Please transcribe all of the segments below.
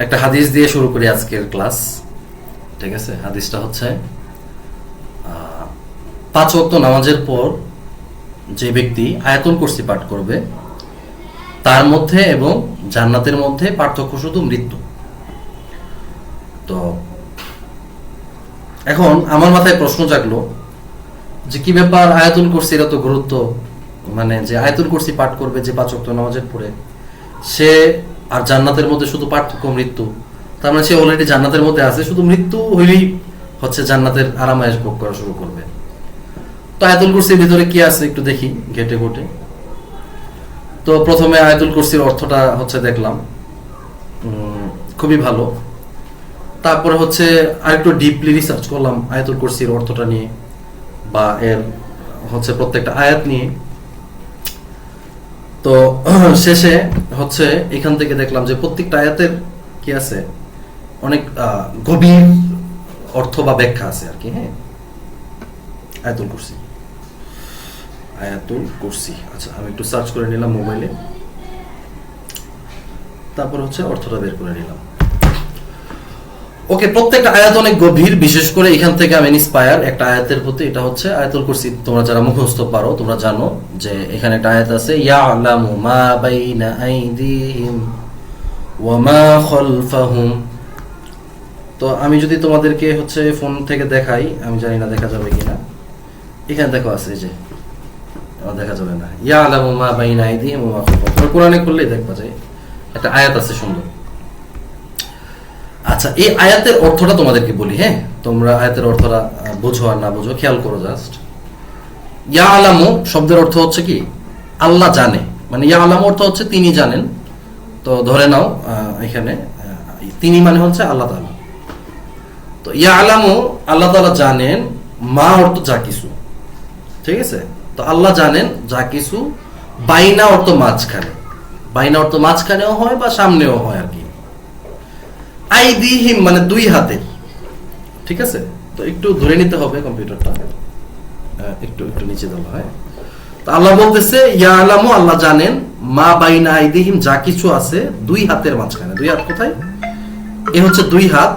একটা হাদিস দিয়ে শুরু করি আজকের ক্লাস। ঠিক আছে, হাদিসটা হচ্ছে পাঁচ ওয়াক্ত নামাজের পর যে ব্যক্তি আয়াতুল কুরসি পাঠ করবে তার মধ্যে এবং জান্নাতের মধ্যে পার্থক্য শুধু মৃত্যু। তো এখন আমার মাথায় প্রশ্ন জাগলো যে কি ব্যাপার, আয়াতুল কুরসির এত গুরুত্ব, মানে যে আয়াতুল কুরসি পাঠ করবে যে পাঁচ ওয়াক্ত নামাজের পরে সে, আর জান্নাতের মধ্যে শুধু পার্থক্য মৃত্যু, তার মানে সে অলরেডি জান্নাতের মধ্যে আছে, শুধু মৃত্যু হইলেই হচ্ছে জান্নাতের আরামায়েশ ভোগ করা শুরু করবে। তো আয়াতুল কুরসির ভিতরে কি আছে একটু দেখি ঘেটে ঘটে। তো প্রথমে আয়াতুল কুরসির অর্থটা হচ্ছে দেখলাম, খুবই ভালো। তারপরে হচ্ছে আরেকটু ডিপলি রিসার্চ করলাম আয়াতুল কুরসির অর্থটা নিয়ে বা এর হচ্ছে প্রত্যেকটা আয়াত নিয়ে। তো শেষে হচ্ছে এখান থেকে দেখলাম যে প্রত্যেকটা আয়াতের কি আছে, অনেক গভীর অর্থ বা ব্যাখ্যা আছে আর কি। হ্যাঁ, আয়াতুল কুরসি, আয়াতুল কুরসি। আচ্ছা, আমি একটু সার্চ করে নিলাম মোবাইলে, তারপর হচ্ছে অর্থটা বের করে নিলাম। ওকে, প্রত্যেকটা আয়াত অনেক গভীর, বিশেষ করে এখান থেকে আমি ইন্সপায়ার একটা আয়াতের প্রতি। এটা হচ্ছে আয়াতুল কুরসি, তোমরা যারা মুখস্থ পারো তোমরা জানো যে এখানে একটা আয়াত আছে, ইয়ালামু মা বাইনা আইদিহিম ওয়া মা খালফাহুম। তো আমি যদি তোমাদেরকে হচ্ছে ফোন থেকে দেখাই, আমি জানি না দেখা যাবে কিনা, এখানে দেখো আছে, এই যে দেখা যাবে না, ইয়ালামু মা বাইনা আইদিহিম ওয়া মা খালফাহুম। কোরআনে করলেই দেখবা যায় একটা আয়াত আছে সুন্দর। আচ্ছা, এই আয়াতের অর্থটা তোমাদেরকে বলি। হ্যাঁ, তোমরা আয়াতের অর্থটা বুঝো আর না বুঝো খেয়াল করো জাস্ট। ইয়া আলামু শব্দের অর্থ হচ্ছে কি, আল্লাহ জানে, মানে ইয়া আলামু অর্থ হচ্ছে তিনি জানেন। তো ধরে নাও এখানে তিনি মানে হচ্ছে আল্লাহ তাআলা। তো ইয়া আলামু আল্লাহ তাআলা জানেন, মা অর্থ যা কিছু। ঠিক আছে, তো আল্লাহ জানেন যা কিছু, বাইনা অর্থ মাঝখানে, বাইনা অর্থ মাঝখানেও হয় বা সামনেও হয় আর কি। আইদিহিম মানে দুই হাতে। ঠিক আছে, তো একটু ধরে নিতে হবে কম্পিউটারটা, একটু একটু নিচে দেওয়া হয়। তো আল্লাহ বলতেছে ইয়ালামু আল্লাহ জানেন, মা বাইনা আইদিহিম যা কিছু আছে দুই হাতের মাঝখানে। দুই হাত কোথায়? এ হচ্ছে দুই হাত,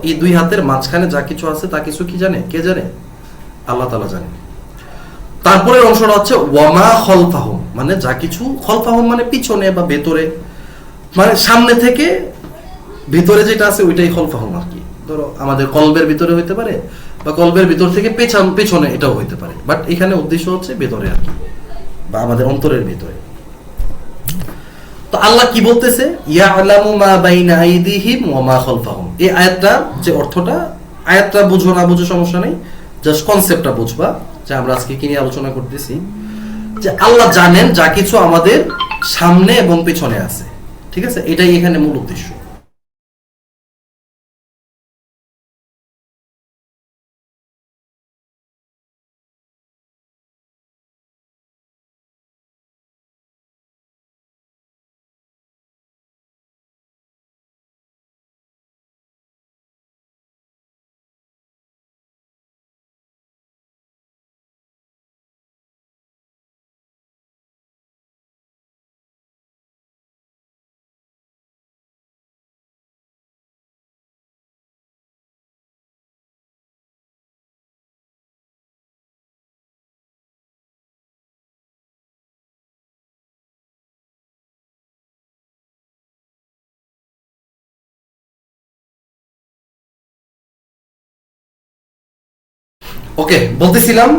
এই দুই হাতের মাঝখানে যা কিছু আছে তা কিছু কি জানে? কে জানে? আল্লাহ তাআলা জানেন। তারপরে অংশটা হচ্ছে ওয়ামা খলফাহুম, মানে যা কিছু, খলফাহুম মানে পিছনে বা ভেতরে, মানে সামনে থেকে ভিতরে যেটা আছে ওইটাই খলফাহুম আর কি। ধরো আমাদের কলবের ভিতরে হইতে পারে বা কলবের ভিতর থেকে পেছনে এটাও হইতে পারে, বাট এখানে উদ্দেশ্য হচ্ছে ভেতরে আর কি, বা আমাদের অন্তরের ভিতরে। তো আল্লাহ কি বলতেছে, ইয়ালামু মা বাইনা আইদিহিম ওয়া মা খালফাহুম। এই আয়াতটা যে অর্থটা, আয়াতটা বুঝো না বুঝো সমস্যা নেই, জাস্ট কনসেপ্টটা বুঝবা যে আমরা আজকে কি নিয়ে আলোচনা করতেছি। যে আল্লাহ জানেন যা কিছু আমাদের সামনে এবং পেছনে আছে। ঠিক আছে, এটাই এখানে মূল উদ্দেশ্য। ওকে, বলতেছিলাম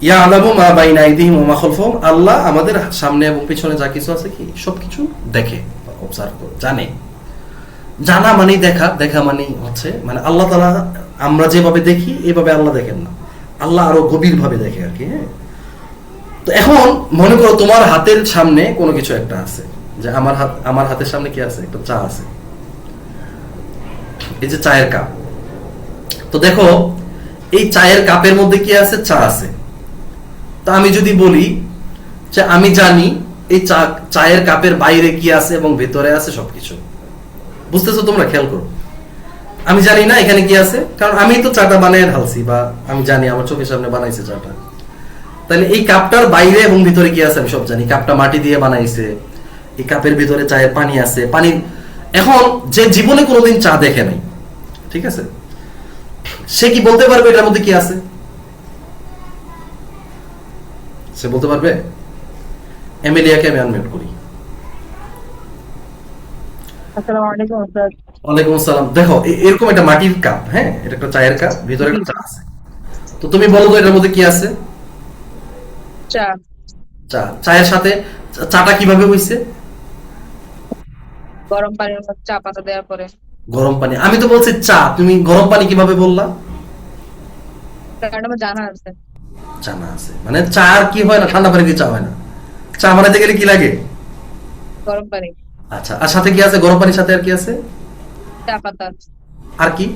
ইয়ালামু মা বাইনা আইদিহিম ওয়া মা খালফাহুম, আল্লাহ আমাদের সামনে এবং পিছনে যা কিছু আছে কি সবকিছু দেখে, অবজার্ভ করে, জানে। জানা মানেই দেখা, দেখা মানেই হচ্ছে মানে আল্লাহ তাআলা আমরা যেভাবে দেখি এভাবে আল্লাহ দেখেন না, আল্লাহ আরো গভীর ভাবে দেখে আর কি। হ্যাঁ, তো এখন মনে করো তোমার হাতের সামনে কোনো কিছু একটা আছে, যে আমার হাতের সামনে কি আছে, একটা চা আছে, এই যে চায়ের কাপ। তো দেখো এই চায়ের কাপের মধ্যে কি আছে, চা আছে। তা আমি যদি বলি যে আমি জানি এই চায়ের কাপের বাইরে কি আছে এবং ভেতরে আছে সবকিছু, বুঝতেছো তোমরা? খেয়াল করো, আমি জানি না এখানে কি আছে, কারণ আমি তো চাটা বানায় ঢালছি, বা আমি জানি আমার চোখের সামনে বানাইছে চাটা। তাহলে এই কাপটার বাইরে এবং ভিতরে কি আছে আমি সব জানি। কাপটা মাটি দিয়ে বানাইছে, এই কাপের ভিতরে চায়ের পানি আছে, পানি। এখন যে জীবনে কোনোদিন চা দেখে নাই, ঠিক আছে, সে কি বলতে পারবে এটার মধ্যে কি আছে? সে বলতে পারবে? এমিলিয়াকে আমি আনমিউট করি। আসসালামু আলাইকুম স্যার। ওয়ালাইকুম আসসালাম। দেখো এরকম একটা মাটির কাপ, হ্যাঁ, এটা একটা চায়ের কাপ, ভিতরে একটা চা আছে। তো তুমি বলো তো এটার মধ্যে কি আছে? চা। চা। চায়ের সাথে চাটা কিভাবে হইছে? গরম পানির মধ্যে চা পাতা দেওয়ার পরে। গরম পানি। আমি তো বলছি চা, তুমি গরম পানি কিভাবে বললা? কারণ আমার জানা আছে। জানা আছে মানে চা আর কি হয় না, ঠান্ডা পানি দিয়ে চা হয় না। চা বানাতে গেলে কি লাগে? গরম পানি, আচ্ছা, আর সাথে কি আছে? গরম পানির সাথে আর কি আছে? চা পাতা। আর কি?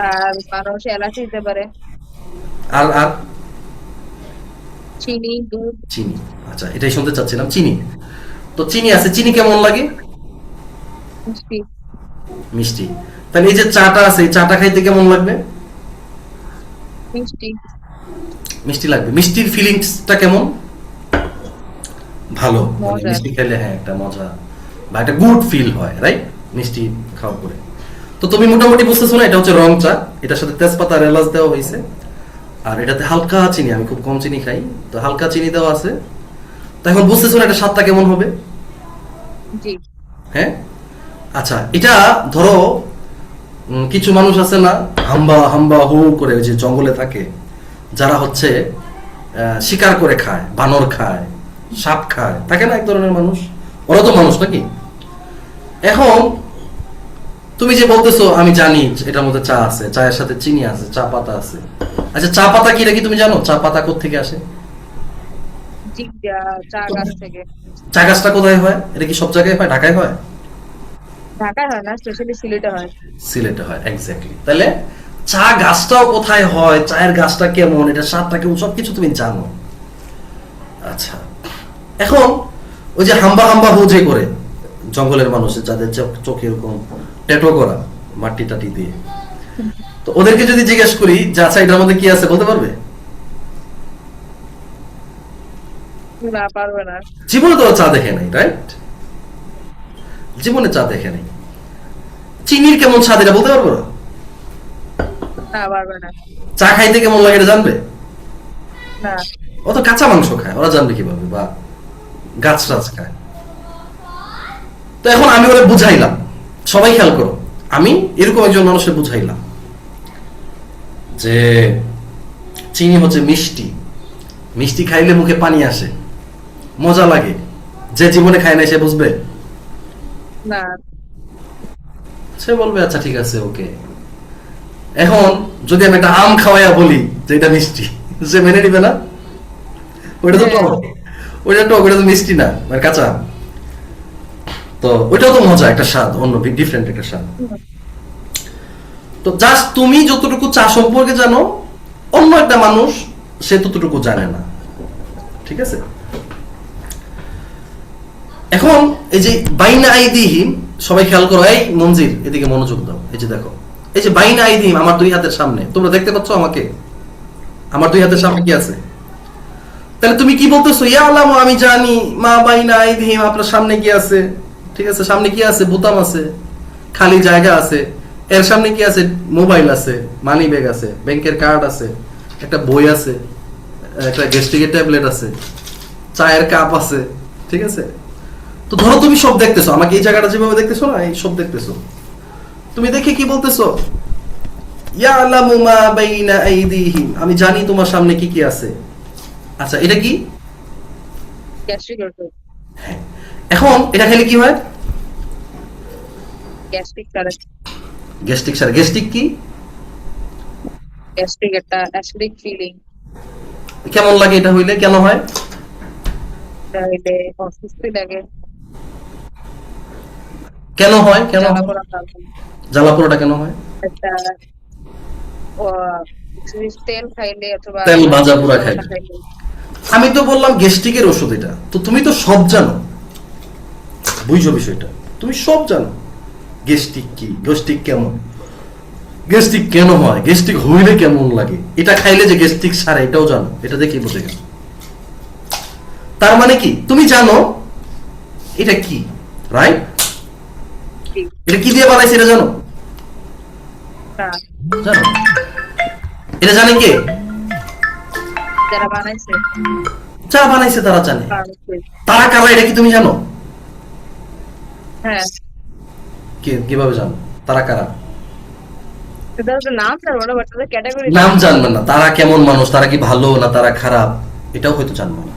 আর মানুষ এলাচি দিতে পারে, আর আর চিনি, দুধ, চিনি। আচ্ছা, এটাই শুনতে চাচ্ছিলাম, চিনি। তো চিনি আছে, চিনি কেমন লাগে? মিষ্টি। মিষ্টি। তাহলে এই যে চাটা আছে, এই চাটা খাইতে কেমন লাগবে? মিষ্টি। মিষ্টি লাগবে। মিষ্টির ফিলিংসটা কেমন? ভালো, মানে মজা। মিষ্টি খেলে হ্যাঁ একটা মজা বা একটা গুড ফিল হয়, রাইট? মিষ্টি খাওয়ার পরে। তো তুমি মোটামুটি বুঝতেছো না এটা হচ্ছে রং চা, এটার সাথে তেজপাতা আর এলাচ দেওয়া হয়েছে, আর এটাতে হালকা চিনি, আমি খুব কম চিনি খাই, তো হালকা চিনি দেওয়া আছে। তো এখন বুঝতেছো না এটা স্বাদটা কেমন হবে? জি। হ্যাঁ। আচ্ছা, এটা ধরো কিছু মানুষ আছে না, হাম্বা হাম্বা হু করে, ওই যে জঙ্গলে থাকে, যারা হচ্ছে শিকার করে খায়, বানর খায়, সাপ খায়, থাকে না এক ধরনের মানুষ, ওরা তো মানুষ নাকি? এখন তুমি যে বলতেছো আমি জানি এটার মধ্যে চা আছে, চায়ের সাথে চিনি আছে, চা পাতা আছে। আচ্ছা, চা পাতা কি কি তুমি জানো? চা পাতা কোত্থেকে আসে? জি, চা গাছ থেকে। চা গাছটা কোথায় হয়? এটা কি সব জায়গায় হয়? ঢাকায় হয়? ঢাকায় হয় না, স্পেশালি সিলেটে হয়। সিলেটে হয়, এক্স্যাক্টলি। তাহলে চা গাছটাও কোথায় হয়, চায়ের গাছটা কেমন, এটা স্বাদটা কেমন, সবকিছু তুমি জানো। আচ্ছা, এখন ওই যে হাম্বা হাম্বা হু যে করে জঙ্গলের মানুষ, যাদের চোখে এরকম ট্যাটু করা মাটি টাটি দিয়ে, তো ওদেরকে যদি জিজ্ঞেস করি যে আচ্ছা এটার মধ্যে কি আছে, বলতে পারবে? না, পারবে না। জীবনে তো চা দেখে নাই, রাইট? জীবনে চা দেখে নাই। চিনির কেমন স্বাদ এটা বলতে পারবো না। না, পারবে না। চা খাইতে কেমন লাগে এটা জানবে? না। ও তো কাঁচা মাংস খায়, ওরা জানবে কিভাবে? বা গাছ টাছ খায়। তো এখন আমি ওরা বুঝাইলাম, সবাই খেয়াল করো, আমি এরকম একজন মানুষের বুঝাইলাম যে চিনি হচ্ছে মিষ্টি, মিষ্টি খাইলে মুখে পানি আসে, মজা লাগে। যে জীবনে খায় না সে বুঝবে? না। সে বলবে আচ্ছা ঠিক আছে, ওকে। এখন যদি আমি একটা আম খাওয়াইয়া বলি যে এটা মিষ্টি, সে মেনে নিবে না? ওইটা তো টক, ওইটা টক, ওইটা তো মিষ্টি না, মানে কাঁচা আম। তো ওইটাও তো মজা, একটা স্বাদ, অন্য ডিফারেন্ট একটা স্বাদ। তো জাস্ট তুমি যতটুকু চা সম্পর্কে জানো, অন্য একটা মানুষ সে ততটুকু জানে না, ঠিক আছে? এখন এই যে বাইনা আইদিহিম, সবাই খেয়াল করো, এই মঞ্জির এদিকে মনোযোগ দাও। এই যে দেখো, এই যে বাইনা আইদিহিম আমার দুই হাতের সামনে, তোমরা দেখতে পাচ্ছ আমাকে? আমার দুই হাতের সামনে কি আছে? তাহলে তুমি কি বলতেছো? ইয়া আল্লাহ, আমি জানি মা বাইনা আইদিহিম, আপনার সামনে কি আছে? ঠিক আছে, সামনে কি আছে? বোতাম আছে, খালি জায়গা আছে। এর সামনে কি আছে? মোবাইল আছে, মানি ব্যাগ আছে, ব্যাংকের কার্ড আছে, একটা বই আছে, একটা গ্যাস্ট্রিকের ট্যাবলেট আছে, চায়ের কাপ আছে, ঠিক আছে? তো ধরো তুমি সব দেখতেছো, আমাকে এই জায়গাটা যেভাবে দেখতেছো না, এই সব দেখতেছো, তুমি দেখে কি বলতেছো? ইয়ালামু মা বাইনা আইদিহিম, আমি জানি তোমার সামনে কি কি আছে। আচ্ছা, এটা কি? গ্যাস্ট্রিক ওষুধ। এখন এটা খেলে কি হয়? গ্যাস্ট্রিক সারে। গ্যাস্ট্রিক সারে। গ্যাস্ট্রিক কি? গ্যাস্ট্রিক একটা অ্যাসিডিক ফিলিং। কেমন লাগে এটা হইলে? কেন হয়? তাহলে অস্বস্তি লাগে। কেন হয়? কেন জ্বালা হয়? পোড়া লাগে। জ্বালা পোড়াটা কেন হয়? একটা তেল খাইলে অথবা তেল ভাজা পোড়া মশলা খাইলে। খাইলে। আমি তো বললাম গ্যাস্ট্রিকের ওষুধ এটা, তো তুমি তো সব জানো, বুঝছো বিষয়টা, তুমি সব জানো। গ্যাস্ট্রিক কি, গ্যাস্ট্রিক কেমন, গ্যাস্ট্রিক কেন হয়, গ্যাস্ট্রিক হইলে কেমন লাগে, এটা খাইলে যে গ্যাস্ট্রিক সারে এটাও জানো, এটা দেখে বুঝে গেল। তার মানে কি তুমি জানো এটা কি, রাইট? জি। এটা কি দিয়ে বানাইছে এটা জানো? না, জানো? এটা জানে কে? যারা বানাইছে যারা বানাইছে তারা জানে। বানাইছে। তারা কারা এটা কি তুমি জানো? হ্যাঁ, কিভাবে জানো তারা কারা? তাদের তো নাম জানবো না, বাট তাদের ক্যাটাগরি নাম জানবেন না, তারা কেমন মানুষ, তারা কি ভালো না তারা খারাপ, এটাও হয়তো জানবো না।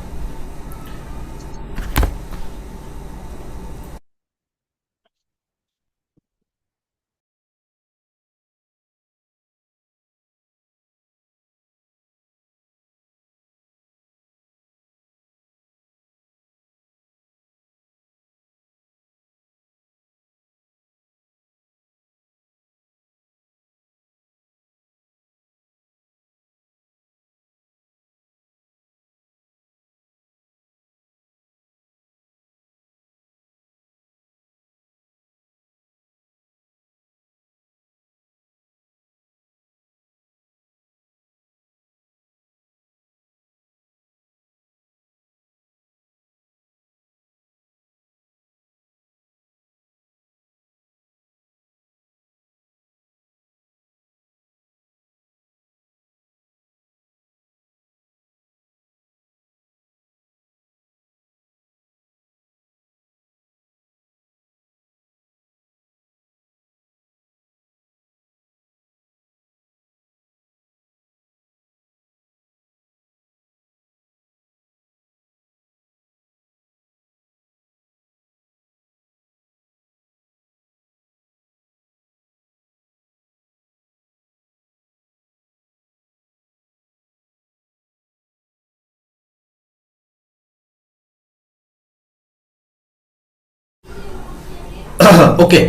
ওকে,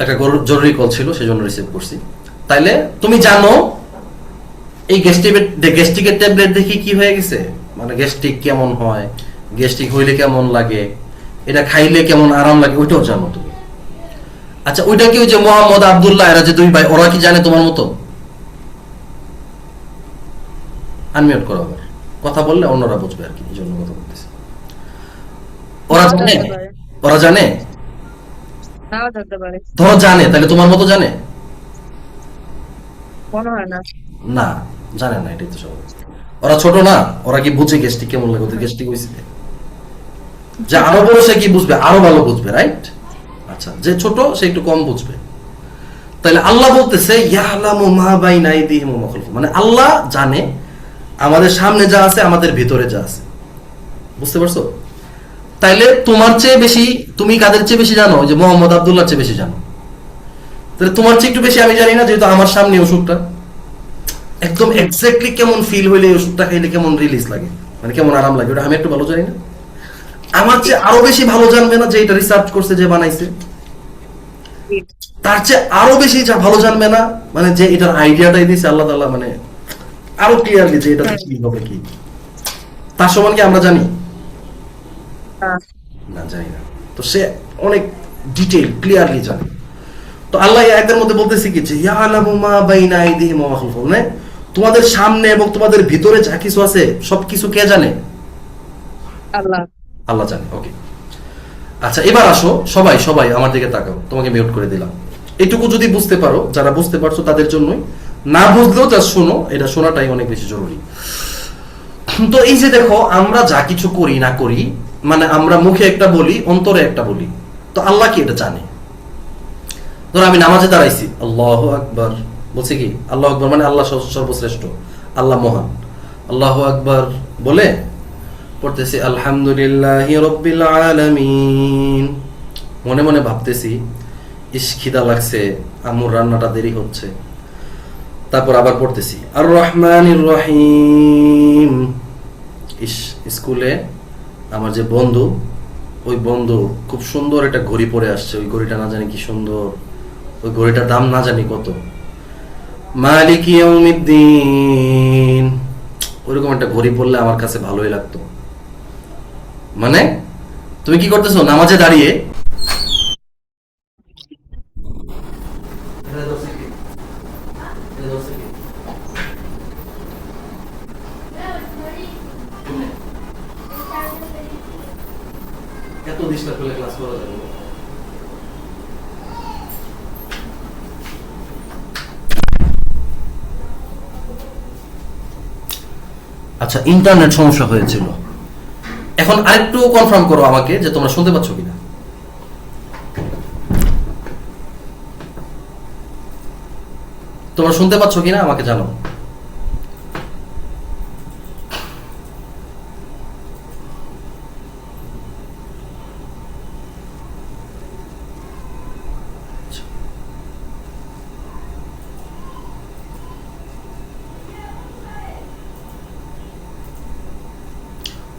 একটা জরুরি কল ছিল সেজন্য রিসিভ করছি। তাইলে তুমি জানো এই গ্যাস্ট্রিকের ট্যাবলেট দেখি কি হয়ে গেছে, মানে গ্যাস্ট্রিক কেমন হয়, গ্যাস্ট্রিক হইলে কেমন লাগে, এটা খাইলে কেমন আরাম লাগে, ওইটাও জানো তুমি। আচ্ছা, ওইটা কি ওই যে মোহাম্মদ আব্দুল্লাহ এরা যে দুই ভাই, ওরা কি জানে তোমার মতো? আনমিউট করো আবার, কথা বললে অন্যরা বুঝবে আর কি, এই জন্য কথা বলতেছি। ওরা জানে? ওরা জানে? নাও থাকতে পারে, ধরো জানে, তাহলে তোমার মতো জানে মনে হয় না। না? জানে না, এটাই তো স্বাভাবিক। ওরা ছোট না, ওরা কি বুঝে গ্যাস্ট্রিক কেমন লাগে, ওদের গ্যাস্ট্রিক হয়েছে। যে আরো বড় সে কি বুঝবে, আরো ভালো বুঝবে, রাইট? আচ্ছা, যে ছোট সে একটু কম বুঝবে। তাহলে আল্লাহ বলতেছে ইয়ালামু মা বাইনা আইদিহিম ওয়া মা খালফাহুম, মানে আল্লাহ জানে আমাদের সামনে যা আছে, আমাদের ভিতরে যা আছে। বুঝতে পারছো? তাইলে তোমার চেয়ে বেশি তুমি কাদের চেয়ে বেশি জানো? যে মোহাম্মদ আব্দুল্লাহর চেয়ে বেশি জানো। তাহলে তোমার চেয়ে একটু বেশি আমি জানি না, যেহেতু আমার সামনে ওষুধটা একদম এক্স্যাক্টলি কেমন ফিল হইলে ওষুধটা খাইলে কেমন রিলিজ লাগে, মানে কেমন আরাম লাগে, ওটা আমি একটু ভালো জানি না? আমার চেয়ে আরো বেশি ভালো জানবে না যে এটা রিসার্চ করছে, যে বানাইছে? তার চেয়ে আরো বেশি ভালো জানবে না মানে যে এটার আইডিয়াটাই দিয়েছে আল্লাহ তাআলা, মানে আরো ক্লিয়ারলি যে এটা কি হবে কি, তার সমান কি আমরা জানি? না, জানি না। তো সে অনেক ডিটেইল ক্লিয়ারলি জানে। তো আল্লাহ এই আয়াতের মধ্যে বলতেছে কি যে ইয়ালামু মা বাইনা আইদিহিম ওয়া মা খালফাহুম, মানে তোমাদের সামনে এবং তোমাদের ভিতরে যা কিছু আছে সবকিছু কে জানে? আল্লাহ। আল্লাহ জানে। ওকে, আচ্ছা এবার আসো সবাই সবাই আমার দিকে তাকাও, তোমাকে মিউট করে দিলাম। এইটুকু যদি বুঝতে পারো, যারা বুঝতে পারছো তাদের জন্যই, না বুঝলেও যা শোনো, এটা শোনাটাই অনেক বেশি জরুরি। তো এই যে দেখো, আমরা যা কিছু করি না করি, মানে আমরা মুখে একটা বলি, অন্তরে একটা বলি, তো আল্লাহ কি এটা জানে? ধরো আমি নামাজে দাঁড়াইছি, আল্লাহু আকবার বলছি, কি আল্লাহু আকবার মানে আল্লাহ সর্বশ্রেষ্ঠ, আল্লাহ মহান, আল্লাহু আকবার বলে পড়তেছি আলহামদুলিল্লাহি রাব্বিল আলামিন, মনে মনে ভাবতেছি ইস খিদা লাগছে, আম্মুর রান্নাটা দেরি হচ্ছে। তারপর আবার পড়তেছি আর রহমানির রহিম, ইস স্কুলে আমার যে বন্ধু, ওই বন্ধু খুব সুন্দর একটা ঘড়ি পরে আসছে, ওই ঘড়িটা না জানি কি সুন্দর, ওই ঘড়িটার দাম না জানি কত, মালিক ইয়াউমিদ্দিন, ওইরকম একটা ঘড়ি পরলে আমার কাছে ভালোই লাগতো। মানে তুমি কি করতেছো নামাজে দাঁড়িয়ে, এত ডিস্টার্ব করলে ক্লাস করা যাবে না। আচ্ছা, ইন্টারনেট সমস্যা হয়েছিল। এখন আরেকটু কনফার্ম করো আমাকে যে তোমরা শুনতে পাচ্ছ কিনা। তোমরা শুনতে পাচ্ছ কিনা আমাকে জানো।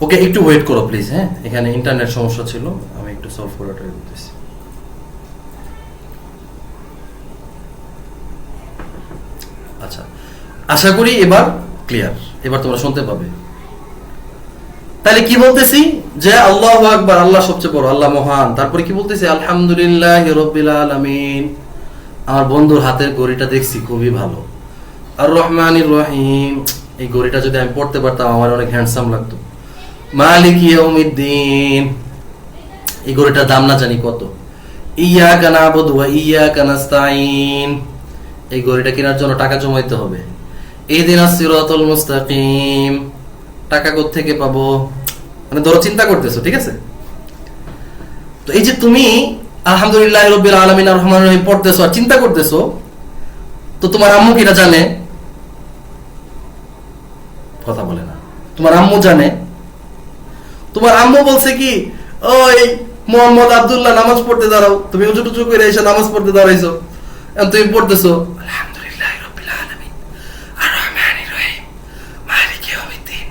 ওকে, একটু ওয়েট করো প্লিজ। হ্যাঁ, এখানে ইন্টারনেট সমস্যা ছিল, আমি একটু সলভ করার ট্রাই করতেছি। আচ্ছা, আশা করি এবার ক্লিয়ার, এবার তোমরা শুনতে পাবে। তাহলে কি বলতেছি যে আল্লাহু আকবার, আল্লাহ সবচেয়ে বড়, আল্লাহ মহান। তারপরে কি বলতেছি? আলহামদুলিল্লাহি রাব্বিল আলামিন। আমার বন্ধুর হাতের ঘড়িটা দেখছি খুবই ভালো। আর রহমানির রহিম, এই ঘড়িটা যদি আমি পড়তে পারতাম আমার অনেক হ্যান্ডসাম লাগতো। মালিক ইয়াউমিদ্দিন, এই ঘড়িটার দাম না জানি কত। ইয়াকা নাবুদু ওয়া ইয়াকা নাস্তাইন, এই ঘড়িটা কেনার জন্য টাকা জমাইতে হবে। ইহদিনাস সিরাতাল মুস্তাকিম, টাকা কোথা থেকে পাবো? মানে ধরো চিন্তা করতেছো, ঠিক আছে? তো এই যে তুমি আলহামদুলিল্লাহি রাব্বিল আলামিন আর রহমানির রহিম পড়তেছো আর চিন্তা করতেছো, তো তোমার আম্মু কি এটা জানে? কথা বলে না। তোমার আম্মু জানে? তোমার আম্মু বলছে কি, ওই মোহাম্মদ আব্দুল্লাহ নামাজ পড়তে দাঁড়াও, তুমি উঁচু টুচু করে এসে নামাজ পড়তে দাঁড়াইছো, তুমি পড়তেছো আলহামদুলিল্লাহি রাব্বিল আলামিন আর রহমানির রহিম মালিক ইয়াউমিদ্দিন।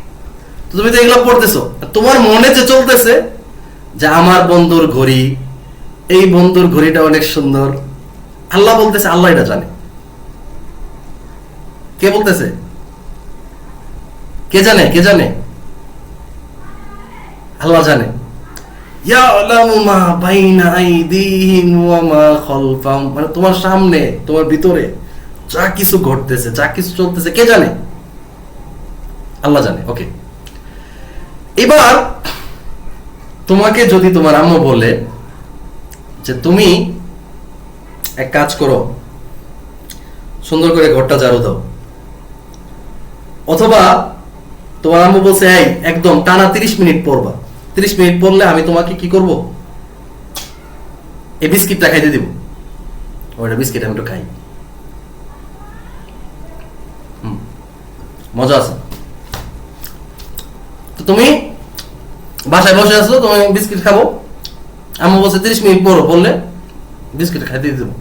তো তুমি তো এগুলো পড়তেছো, তোমার মনে যে চলতেছে যে আমার বন্ধুর ঘড়ি, এই বন্ধুর ঘড়িটা অনেক সুন্দর। আল্লাহ বলতেছে আল্লাহ এটা জানে। কে বলতেছে? কে জানে? কে জানে? আল্লাহ জানে। ইয়ালামু মা বাইনা আইদিহিম ওয়া মা খালফাহুম, মানে তোমার সামনে, তোমার ভিতরে যা কিছু ঘটতেছে, যা কিছু চলতেছে, কে জানে? আল্লাহ জানে। ওকে, এবার তোমাকে যদি তোমার আম্মু বলে যে তুমি এক কাজ করো, সুন্দর করে ঘরটা ঝাড়ু দাও, অথবা তোমার আম্মু বলছে এই একদম টানা 30 মিনিট পড়বা, 30 মিনিট পড়লে আমি তোমাকে কি করব? এই বিস্কিটটা খাইতে দিব। ওটা বিস্কিট আমি একটু খাই, মজা আছে। তো তুমি বাসায় বসে আছো, তুমি বিস্কিট খাবো, আম্মু বলছে 30 মিনিট পড়ো, বললে বিস্কিট খাইতে দিব।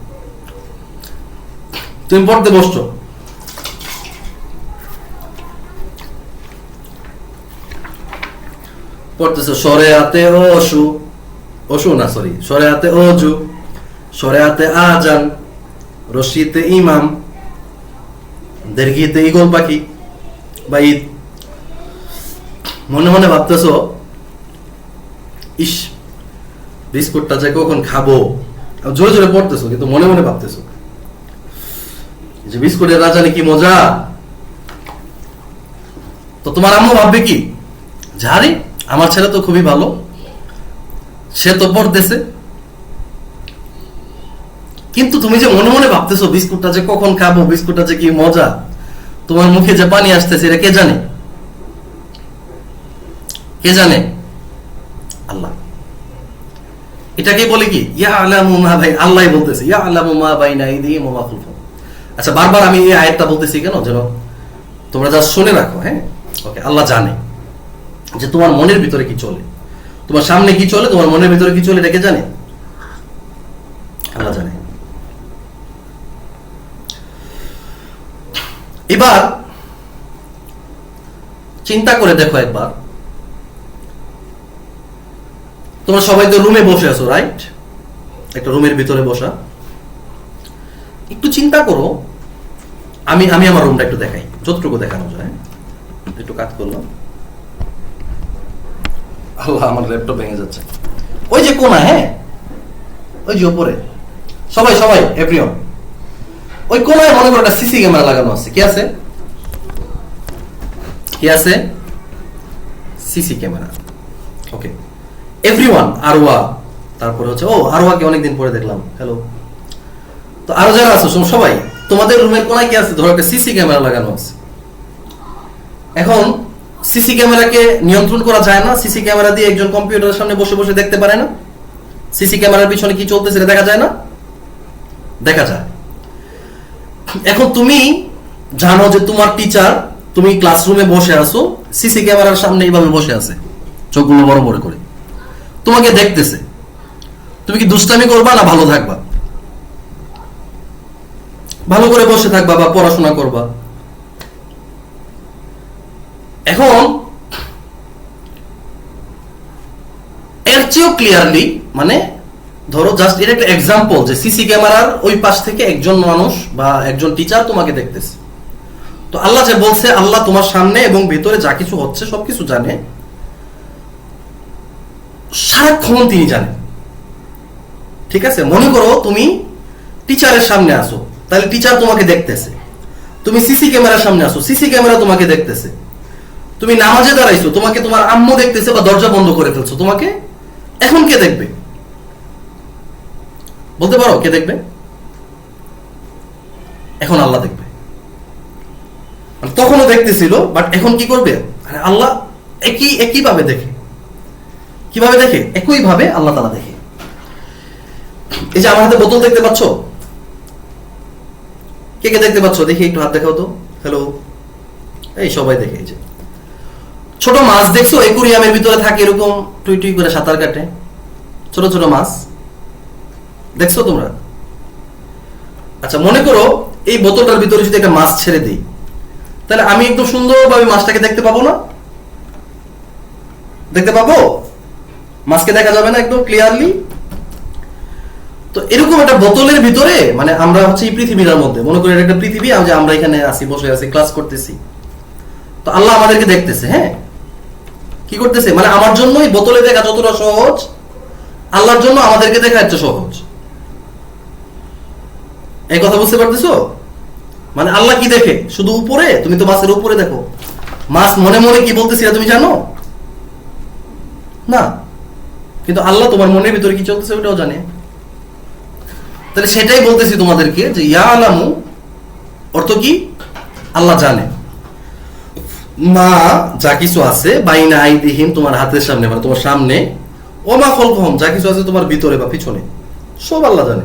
তুমি পড়তে বসছো, পড়তেছো শরিয়াতে ওযু, ওযু না সরি, শরিয়াতে ওযু, শরিয়াতে আজান, রশিতে ইমাম, দীর্ঘিতে ঈগল পাখি বা ঈদ। মনে মনে ভাবতেছো ইস বিস্কুটটা যে কখন খাবো, জোরে জোরে পড়তেছো কিন্তু মনে মনে ভাবতেছো যে বিস্কুটের রাজানি কি মজা। তো তোমার আম্মু ভাববে কি, জানি আমার ছেলে তো খুবই ভালো, সে তো পড়তেছে, কিন্তু তুমি যে মনে মনে ভাবতেছো বিস্কুটটা যে কখন খাবো, বিস্কুটটা যে কি মজা, তোমার মুখে যে পানি আসতেছে, এটা কে জানে? কে জানে? আল্লাহ। এটাকে বলে কি ইয়ালামু মা ভাই, আল্লাহই বলতেছে ইয়ালামু মা বাইনা আইদিহিম ওয়া মা খালফাহুম। আচ্ছা, বারবার আমি এই আয়াতটা বলতেছি কেন, যেন তোমরা যা শুনে রাখো। হ্যাঁ, ওকে, আল্লাহ জানে যে তোমার মনের ভিতরে কি চলে, তোমার সামনে কি চলে, তোমার মনের ভিতরে কি চলে, এটা কে জানে? আল্লাহ জানে। এবার চিন্তা করে দেখো একবার, তোমরা সবাই তো রুমে বসে আছো, রাইট? একটা রুমের ভিতরে বসা। একটু চিন্তা করো, আমি আমার রুমটা একটু দেখাই, যতটুকু দেখানো যায়। একটু কাজ করলাম, আল্লাহ আমার ল্যাপটপ ভেঙে যাচ্ছে। ওই যে কোনা, হ্যাঁ ওই যে উপরে, সবাই সবাই এভরিওয়ান, ওই কোনায় মনে করো একটা সিসি ক্যামেরা লাগানো আছে। কি আছে? কি আছে? CC camera. ওকে, এভরিওয়ান, আরওয়া, তারপরে হচ্ছে ও আরওয়াকে অনেকদিন পরে দেখলাম, হ্যালো। তো আরো যারা আছো সবাই, তোমাদের রুমের কোনায় কি আছে? ধরো একটা সিসি ক্যামেরা লাগানো আছে। এখন সিসি ক্যামেরাকে নিয়ন্ত্রণ করা যায় না? সিসি ক্যামেরা দিয়ে একজন কম্পিউটারের সামনে বসে বসে দেখতে পারে না? সিসি ক্যামেরার পিছনে কি চলতেছে এটা দেখা যায় না? দেখা যায়। এখন তুমি জানো যে তোমার টিচার, তুমি ক্লাসরুমে বসে আছো, সিসি ক্যামেরার সামনে এইভাবে বসে আছে, চোখগুলো বড় বড় করে তোমাকে দেখতেছে। তুমি কি দুষ্টামি করবা না ভালো থাকবা? ভালো করে বসে থাকবা বা পড়াশোনা করবা। এখন এর চেয়েও ক্লিয়ারলি, মানে ধরো জাস্ট এটা একটা এক্সাম্পল যে সিসি ক্যামেরার ওই পাশ থেকে একজন মানুষ বা একজন টিচার তোমাকে দেখতেছে। তো আল্লাহ যে বলছে আল্লাহ তোমার সামনে এবং ভেতরে যা কিছু হচ্ছে সবকিছু জানে, সারাক্ষণ তিনি জানেন। ঠিক আছে, মনে করো তুমি টিচারের সামনে আসো, তাহলে টিচার তোমাকে দেখতেছে। তুমি সিসি ক্যামেরার সামনে আসো, সিসি ক্যামেরা তোমাকে দেখতেছে। তুমি নামাজে দাঁড়াইছো, তোমাকে তোমার আম্মু দেখতেছে বা দরজা বন্ধ করে ফেলছো, তোমাকে এখন কে দেখবে? বলতে পারো কে দেখবে? এখন আল্লাহ দেখবে। তখনও দেখতেছিল, বাট এখন কি করবে? আল্লাহ একই ভাবে দেখে। কিভাবে দেখে? একই ভাবে আল্লাহ তাআলা দেখে। এই যে আমার হাতে বোতল দেখতে পাচ্ছ, কে কে দেখতে পাচ্ছ? দেখি একটু হাত দেখাও তো। হ্যালো, এই সবাই দেখে। এই যে ছোট মাছ দেখছো, একুরিয়ামের ভিতরে থাকে, এরকম টুই টুই করে সাঁতার কাটে, ছোট ছোট মাছ দেখছো তোমরা? আচ্ছা, মনে করো এই বোতলটার ভিতরে যদি একটা মাছ ছেড়ে দিই, তাহলে আমি একদম সুন্দরভাবে মাছটাকে দেখতে পাবো না? দেখতে পাবো? মাছকে দেখা যাবে না একদম ক্লিয়ারলি? তো এরকম একটা বোতলের ভিতরে, মানে আমরা হচ্ছে এই পৃথিবীর মধ্যে, মনে করি এটা একটা পৃথিবী, যে আমরা এখানে আসি, বসে আছি, ক্লাস করতেছি। তো আল্লাহ আমাদেরকে দেখতেছে। হ্যাঁ, কি করতেছে? মানে আমার জন্য এই বোতলে দেখা যতটা সহজ, আল্লাহর জন্য আমাদেরকে দেখা এত সহজ। এই কথা বুঝতে পারতেছো? মানে আল্লাহ কি দেখে? শুধু উপরে? তুমি তো মাছের উপরে দেখো, মাছ মনে মনে কি বলতেছি তুমি জানো না, কিন্তু আল্লাহ তোমার মনের ভিতরে কি চলতেছে ওটাও জানে। তাহলে সেটাই বলতেছি তোমাদেরকে যে ইয়া আলামু অর্থ কি? আল্লাহ জানে মা যা কিছু আছে বাইনা আইদিহিম, তোমার হাতের সামনে, মানে তোমার সামনে, ও মা খলকহম, যা কিছু আছে তোমার ভিতরে বা পিছনে, সব আল্লাহ জানে।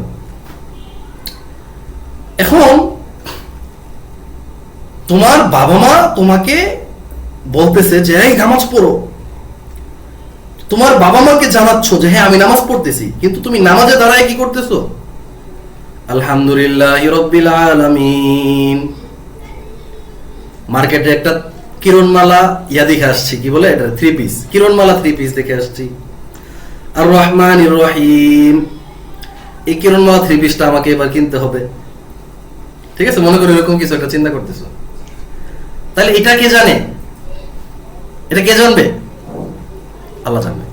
এখন তোমার বাবা মা তোমাকে বলতেছে যে এই নামাজ পড়ো, তোমার বাবা মাকে জানাচ্ছ যে হ্যাঁ আমি নামাজ পড়তেছি, কিন্তু তুমি নামাজে দাঁড়ায় কি করতেছো? আলহামদুলিল্লাহি রাব্বিল আলামিন। মার্কেটে একটা কিরণমালা দেখে আসছি, কি বলে এটা, 3 পিস কিরণমালা 3 পিস দেখে আসছি। আর রহমানির রহিম, এই কিরণমালা 3 পিসটা আমাকে এবার কিনতে হবে। ঠিক আছে, মনে করো এরকম কিছু একটা চিন্তা করতেছো। তাহলে এটা কে জানে? এটা কে জানবে? আল্লাহ জানবে।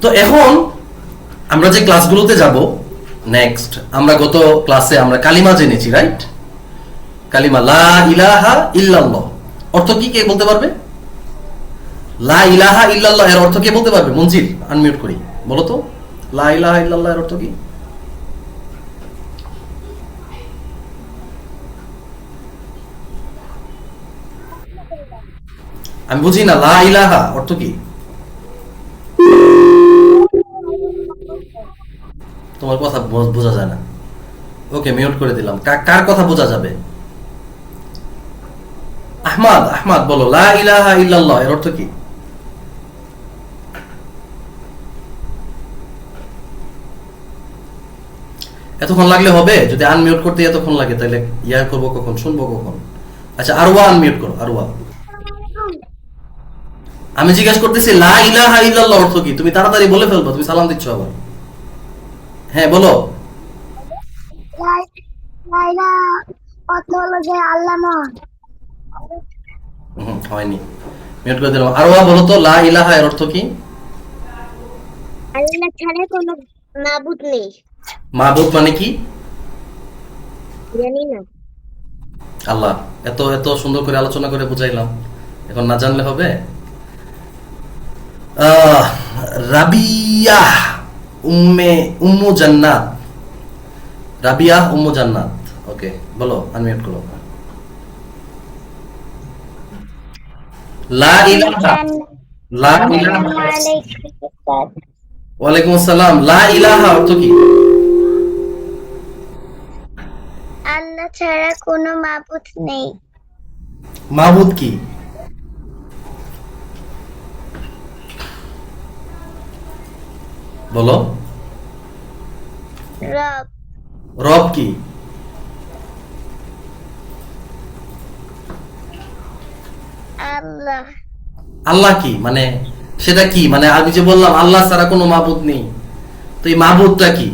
তো এখন আমরা যে ক্লাসগুলোতে যাব নেক্সট, আমরা গত ক্লাসে আমরা কালিমা জেনেছি, রাইট? কালিমা লা ইলাহা ইল্লাল্লাহ অর্থ কি? কে বলতে পারবে? লা ইলাহা ইল্লাল্লাহ এর অর্থ কে বলতে পারবে? মঞ্জির, আনমিউট করি, বলো তো লা ইলাহা ইল্লাল্লাহ এর অর্থ কি? আমি বুঝি না, লা ইলাহা অর্থ কি? তোমার কথা বোঝা যায় না। ওকে, মিউট করে দিলাম। কার কথা বোঝা যাবে? আহমদ, আহমদ বলো লা ইলাহা ইল্লাল্লাহ এর অর্থ কি? এতক্ষণ লাগলে হবে? যদি আনমিউট করতে এতক্ষণ লাগে তাহলে ইয়ার করবো কখন, শুনবো কখন? আচ্ছা, আরওয়া আনমিউট করো, আরওয়া। আমি জিজ্ঞাসা করতেছি লা ইলাহা ইল্লাল্লাহ অর্থ কি? তুমি তাড়াতাড়ি বলে ফেলবো, তুমি সালাম দিচ্ছ আবার। হ্যাঁ বলো। লাইলা অর্থ হলো যে আল্লাহ মহান। হয়নি, মিউট করে দিলাম। আরওয়া বলো তো লা ইলাহা এর অর্থ কি? আল্লাহ ছাড়া কোনো মাবুদ নেই। মাবুদ মানে কি? জানি না। আল্লাহ। এত এত সুন্দর করে আলোচনা করে বুঝাইলাম, এখন না জানলে হবে? আহ, রাবিয়া উম্মু জান্নাত। রাবিয়া উম্মু জান্নাত। ওকে, বলো, আনমিউট করো। লা ইলাহা। লা ইলাহা। আসসালামু আলাইকুম স্যার। ওয়ালাইকুম আসসালাম। লা ইলাহা অর্থ কি? আল্লাহ ছাড়া কোনো মাবুদ নেই। মাবুদ কি? বলো। রব। রব কি? আল্লাহ। আল্লাহ কি মানে, সেটা কি মানে? আমি যে বললাম আল্লাহ ছাড়া কোনো মাবুদ নেই, তো এই মাবুদটা কি?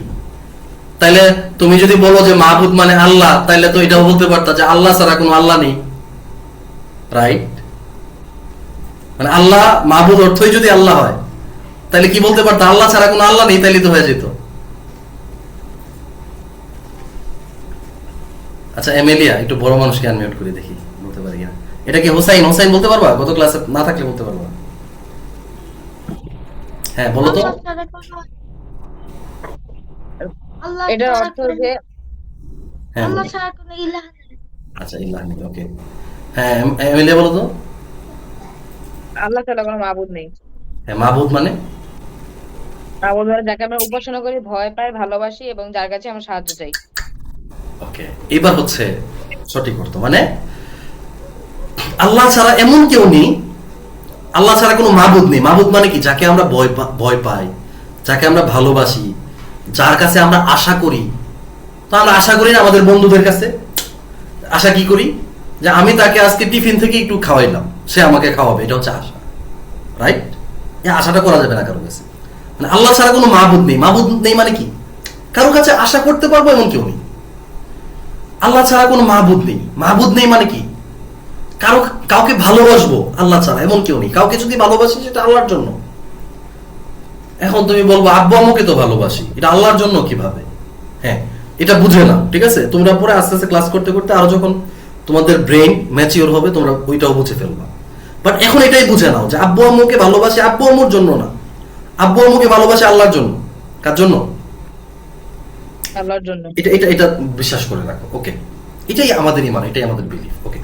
তাইলে তুমি যদি বলো যে মাবুদ মানে আল্লাহ, তাইলে তো এটাও বলতে পারতা যে আল্লাহ ছাড়া কোনো আল্লাহ নেই, রাইট? মানে আল্লাহ মাবুদ অর্থই যদি আল্লাহ হয়, তাহলে কি বলতে পারতা? আল্লাহ ছাড়া কোনো আল্লাহ নেই, তাইলে তো হয়ে যেত। আচ্ছা এমেলিয়া, একটু বড় মানুষকে আনমিউট করে দেখি, বলতে পারি কিনা। এটা কি হোসাইন? হোসাইন বলতে পারবা? গত ক্লাসে না থাকলে বলতে পারবা। হ্যাঁ বলো তো। এটার অর্থ যে হ্যাঁ বলো। আচ্ছা ইলাহ নেই, ওকে। হ্যাঁ এমেলিয়া বলো তো। আল্লাহ ছাড়া কোনো মাবুদ নেই। হ্যাঁ মাবুদ মানে? মাবুদ মানে যাকে আমরা উপাসনা করি, ভয় পাই, ভালোবাসি এবং যার কাছে আমরা সাহায্য চাই। ওকে, এবার হচ্ছে সঠিক অর্থ। মানে আল্লাহ ছাড়া এমন কেউ নেই, আল্লাহ ছাড়া কোনো মাবুদ নেই। মাবুদ মানে কি? যাকে আমরা ভয় পাই, যাকে আমরা ভালোবাসি, যার কাছে আমরা আশা করি। তো আমরা আশা করি না আমাদের বন্ধুদের কাছে? আশা কি করি? যে আমি তাকে আজকে টিফিন থেকে একটু খাওয়াইলাম, সে আমাকে খাওয়াবে, এটা হচ্ছে আশা, রাইট? এই আশাটা করা যাবে না কারো কাছে। মানে আল্লাহ ছাড়া কোনো মাবুদ নেই। মাবুদ নেই মানে কি? কারো কাছে আশা করতে পারবো এমন কেউ নেই। আল্লাহ ছাড়া কোনো মাহবুদ নেই। মাহবুদ নেই মানে কি? কাউকে ভালোবাসবো আল্লাহ ছাড়া এমন কেউ নেই। কাউকে যদি ভালোবাসি সেটা আল্লাহর জন্য। এখন তুমি বলবো আব্বু আম্মুকে তো ভালোবাসি, এটা আল্লাহর জন্য কিভাবে? হ্যাঁ, এটা বুঝে না, ঠিক আছে? তোমরা পরে আস্তে আস্তে ক্লাস করতে করতে আরো যখন তোমাদের ব্রেন ম্যাচিওর হবে, তোমরা ওইটাও বুঝে ফেলবা। বাট এখন এটাই বুঝে নাও যে আব্বু আম্মুকে ভালোবাসি আব্বু আম্মুর জন্য না, আব্বু আম্মুকে ভালোবাসি আল্লাহর জন্য। কার জন্য? আল্লাহর জন্য। এটা এটা এটা বিশ্বাস করে রাখো, ওকে? এটাই আমাদের ইমান, এটাই আমাদের বিলিফ, ওকে?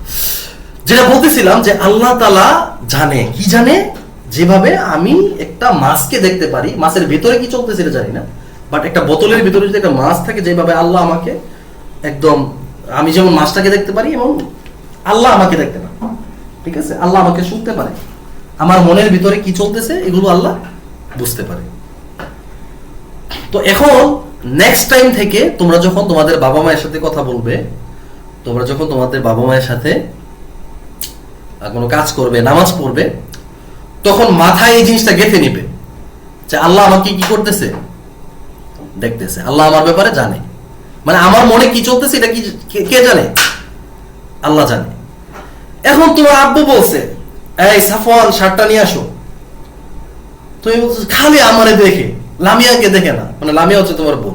যেটা বলতেছিলাম যে আল্লাহ তাআলা জানে, কি জানে? যেভাবে আমি একটা মাছকে দেখতে পারি, মাছের ভেতরে কি চলতেছে এটা জানি না, বাট একটা বোতলের ভিতরে যদি একটা মাছ থাকে, যেভাবে আল্লাহ আমাকে একদম, আমি যেমন মাছটাকে দেখতে পারি, এবং আল্লাহ আমাকে দেখতে পারে, ঠিক আছে? আল্লাহ আমাকে শুনতে পারে, আমার মনের ভিতরে কি চলতেছে এগুলো আল্লাহ বুঝতে পারে। তো এখন নেক্সট টাইম থেকে তোমরা যখন তোমাদের বাবা মায়ের সাথে কথা বলবে, তোমরা যখন তোমাদের বাবা মায়ের সাথে কোনো কাজ করবে, নামাজ পড়বে, তখন মাথায় এই জিনিসটা গেঁথে নিবে যে আল্লাহ আমাকে কি করতেছে, দেখতেছে। আল্লাহ আমার ব্যাপারে জানে, মানে আমার মনে কি চলতেছে এটা কি কে জানে? আল্লাহ জানে। এখন তোমার আব্বু বলছে এই সাফওয়ান শার্টটা নিয়ে আসো, তুমি বলছো খালি আমারে দেখে, লামিয়াকে দেখে না, মানে লামিয়া হচ্ছে তোমার বোন।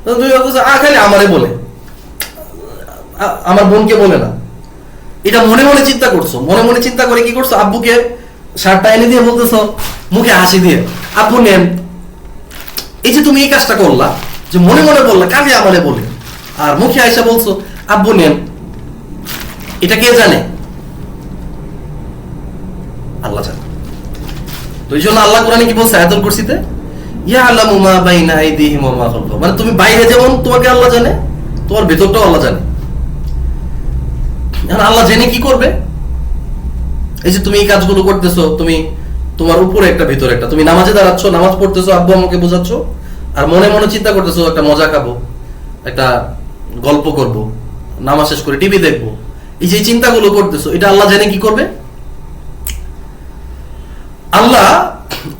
তুমি বলছো খালি আমারে বলে, আমার বোনকে বলে না। এটা মনে মনে চিন্তা করছো, মনে মনে চিন্তা করে কি করছো? আব্বুকে শার্টটা এনে দিয়ে বলতেছো মুখে হাসি দিয়ে, আব্বু নেন। এই যে তুমি এই কাজটা করলা, যে মনে মনে বললা কাকে আমারে বলে, আর মুখে আইসা বলছো আব্বু নেন, এটা কে জানে? আল্লাহ জানে। তো এই জন্য আল্লাহ কোরআনে কি বলছে আয়াতুল কুরসিতে? ইয়ালামু মা বাইনা আইদিহিম ওয়া মা খালফাহুম। মানে তুমি বাইরে যেমন তোমাকে আল্লাহ জানে, তোমার ভেতরটাও আল্লাহ জানে। এখন আল্লাহ জেনে কি করবে? এই যে তুমি এই কাজগুলো করতেছো, তুমি তোমার উপরে একটা ভিতরে একটা, তুমি নামাজে দাঁড়াচ্ছ, নামাজ পড়তেছো, আব্বু আম্মুকে বোঝাচ্ছ, আর মনে মনে চিন্তা করতেছো একটা মজা খাবো, একটা গল্প করব, নামাজ শেষ করে টিভি দেখবো। এই যে চিন্তাগুলো করতেছো, এটা আল্লাহ জেনে কি করবে? আল্লাহ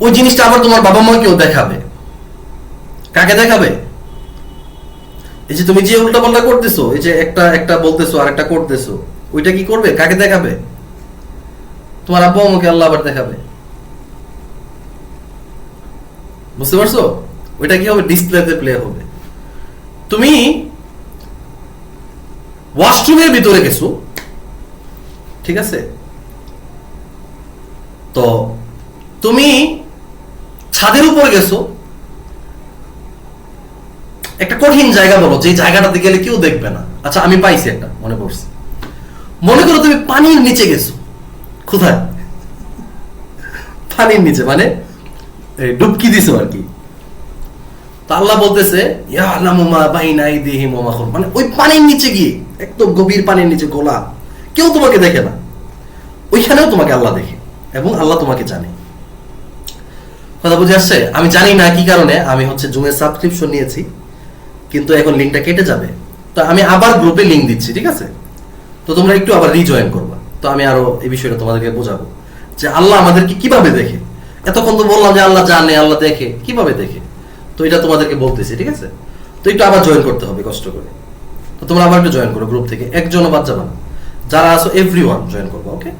ওই জিনিসটা আবার তোমার বাবা মাকেও দেখাবে। কাকে দেখাবে? এই যে তুমি যে উল্টাপাল্টা করতেছো, এই যে একটা একটা বলতেছো আর একটা করতেছো, ওইটা কি করবে? কাকে দেখাবে? তোমার আব্বু আম্মুকে আল্লাহ আবার দেখাবে। বুঝতে পারছো? ওইটা কি হবে? ডিসপ্লেতে প্লে হবে। তুমি ওয়াশরুমের ভিতরে গেছো, ঠিক আছে? তো তুমি ছাদের উপরে গেছো, একটা কঠিন জায়গা বলো যে জায়গাটাতে গেলে কেউ দেখবে না। আচ্ছা আমি পাইছি একটা, মনে পড়ছে। মনে করো তুমি পানির নিচে গেছো। কোথায়? পানির নিচে, মানে ডুবকি দিছো আর কি। তো আল্লাহ বলতেছে ইয়ালামু মা বাইনা আইদিহিম ওয়া মা খালফাহুম, মানে ওই পানির নিচে গিয়ে, একদম গভীর পানির নিচে গোলা, কেউ তোমাকে দেখে না, ওইখানেও তোমাকে আল্লাহ দেখে এবং আল্লাহ তোমাকে জানে। কথা বুঝে আসছে? আমি জানি না কি কারণে আমি হচ্ছে জুমের সাবস্ক্রিপশন নিয়েছি, কিন্তু এখন লিঙ্কটা কেটে যাবে। তো আমি আবার গ্রুপে লিঙ্ক দিচ্ছি, ঠিক আছে? তো তোমরা একটু আবার রিজয়েন করবা। তো আমি আরো এই বিষয়টা তোমাদেরকে বোঝাবো যে আল্লাহ আমাদেরকে কিভাবে দেখে। এতক্ষণ তো বললাম যে আল্লাহ জানে, আল্লাহ দেখে, কিভাবে দেখে, তো এটা তোমাদেরকে বলতেছি, ঠিক আছে? তো একটু আবার জয়েন করতে হবে কষ্ট করে। তো তোমরা আবার একটু জয়েন করো গ্রুপ থেকে, একজনও বাদ যাবে না, যারা আছো এভরিওয়ান জয়েন করবো, ওকে?